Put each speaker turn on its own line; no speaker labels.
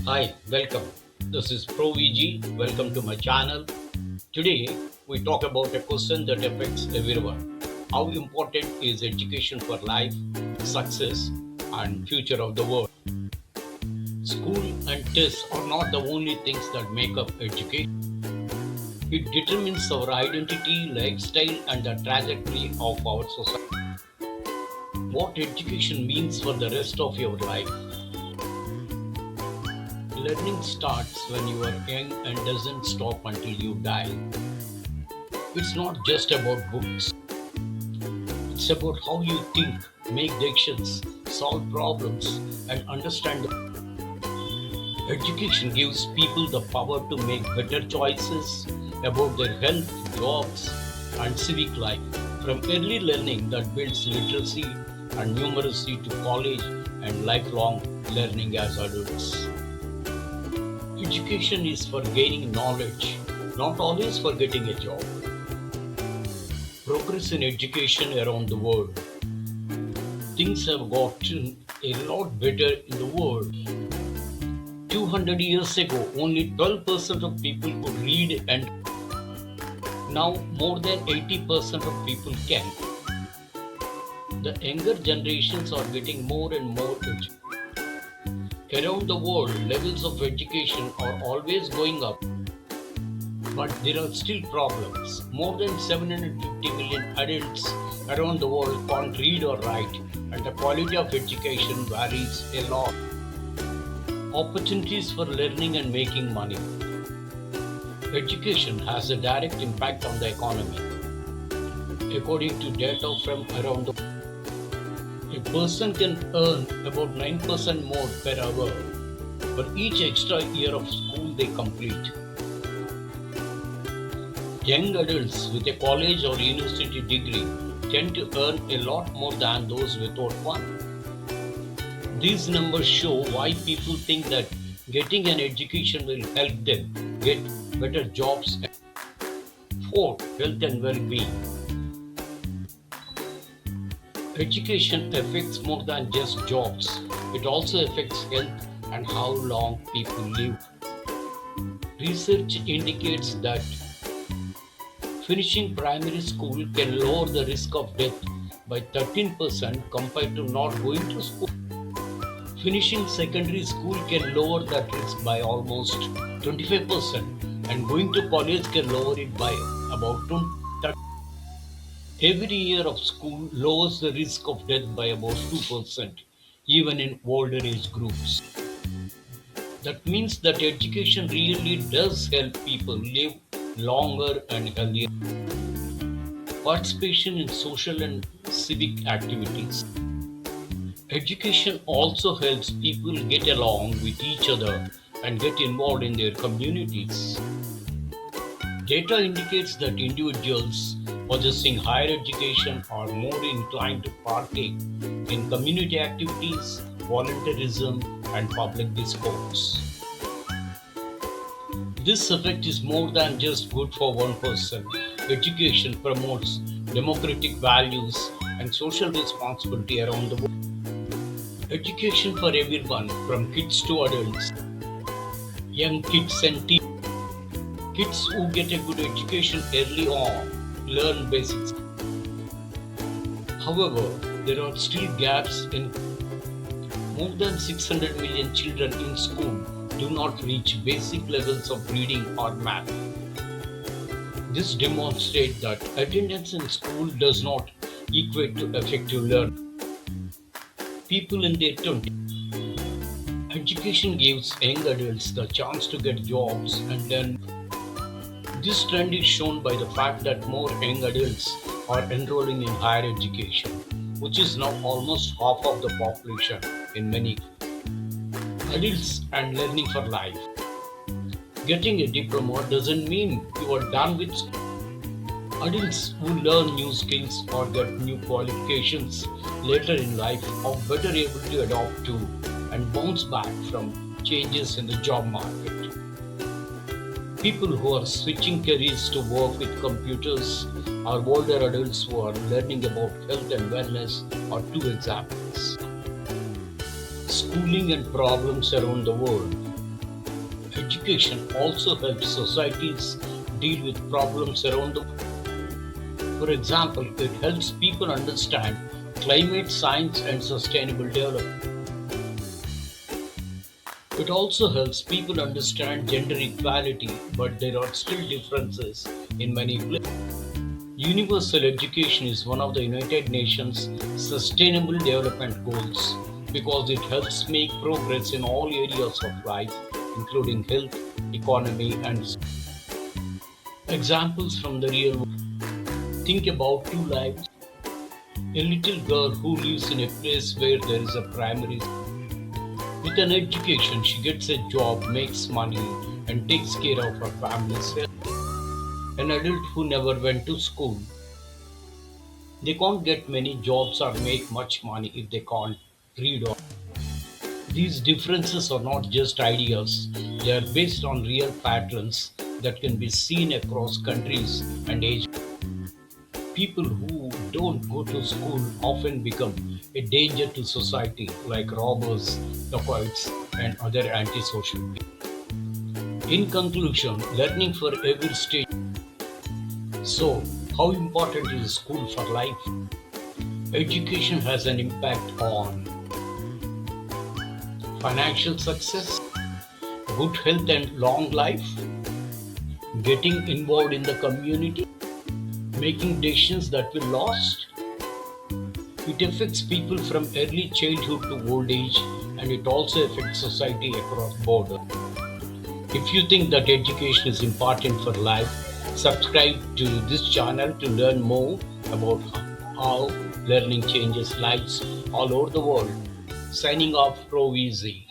Hi, welcome. This is ProVG. Welcome to my channel. Today, we talk about a question that affects everyone. How important is education for life, success, and future of the world? School and tests are not the only things that make up education. It determines our identity, lifestyle, and the trajectory of our society. What education means for the rest of your life. Learning starts when you are young and doesn't stop until you die. It's not just about books, it's about how you think, make decisions, solve problems, and understand. Education gives people the power to make better choices about their health, jobs, and civic life. From early learning that builds literacy and numeracy to college and lifelong learning as adults. Education is for gaining knowledge, not always for getting a job. Progress in education around the world. Things have gotten a lot better in the world. 200 years ago, only 12% of people could read, and now more than 80% of people can. The younger generations are getting more and more educated. Around the world, levels of education are always going up, but there are still problems. More than 750 million adults around the world can't read or write, and the quality of education varies a lot. Opportunities for learning and making money. Education has a direct impact on the economy. According to data from around the world, a person can earn about 9% more per hour for each extra year of school they complete. Young adults with a college or university degree tend to earn a lot more than those without one. These numbers show why people think that getting an education will help them get better jobs. Fourth, health and well-being. Education affects more than just jobs. It also affects health and how long people live. Research indicates that finishing primary school can lower the risk of death by 13% compared to not going to school. Finishing secondary school can lower that risk by almost 25%, and going to college can lower it by about 20. Every year of school lowers the risk of death by about 2%, even in older age groups. That means that education really does help people live longer and healthier. Participation in social and civic activities. Education also helps people get along with each other and get involved in their communities. Data indicates that individuals possessing higher education are more inclined to partake in community activities, volunteerism, and public discourse. This effect is more than just good for one person. Education promotes democratic values and social responsibility around the world. Education for everyone, from kids to adults, young kids and teens. Kids who get a good education early on learn basics. However, there are still gaps in more than 600 million children in school do not reach basic levels of reading or math. This demonstrates that attendance in school does not equate to effective learning. People in their 20s. Education gives young adults the chance to get jobs and learn. This trend is shown by the fact that more young adults are enrolling in higher education, which is now almost half of the population in many adults and learning for life. Getting a diploma doesn't mean you are done with school. Adults who learn new skills or get new qualifications later in life are better able to adapt to and bounce back from changes in the job market. People who are switching careers to work with computers or older adults who are learning about health and wellness are two examples. Schooling and problems around the world. Education also helps societies deal with problems around the world. For example, it helps people understand climate science and sustainable development. It also helps people understand gender equality, but there are still differences in many places. Universal education is one of the United Nations Sustainable Development Goals because it helps make progress in all areas of life, including health, economy, and examples from the real world. Think about two lives. A little girl who lives in a place where there is a primary school. With an education, she gets a job, makes money, and takes care of her family's health. An adult who never went to school, they can't get many jobs or make much money if they can't read or. These differences are not just ideas, they are based on real patterns that can be seen across countries and age. People who don't go to school often become a danger to society, like robbers, dacoits, and other antisocial people. In conclusion, learning for every stage. So, how important is school for life? Education has an impact on financial success, good health and long life, getting involved in the community, making decisions that will last. It affects people from early childhood to old age, and it also affects society across borders. If you think that education is important for life, subscribe to this channel to learn more about how learning changes lives all over the world. Signing off, Pro Easy.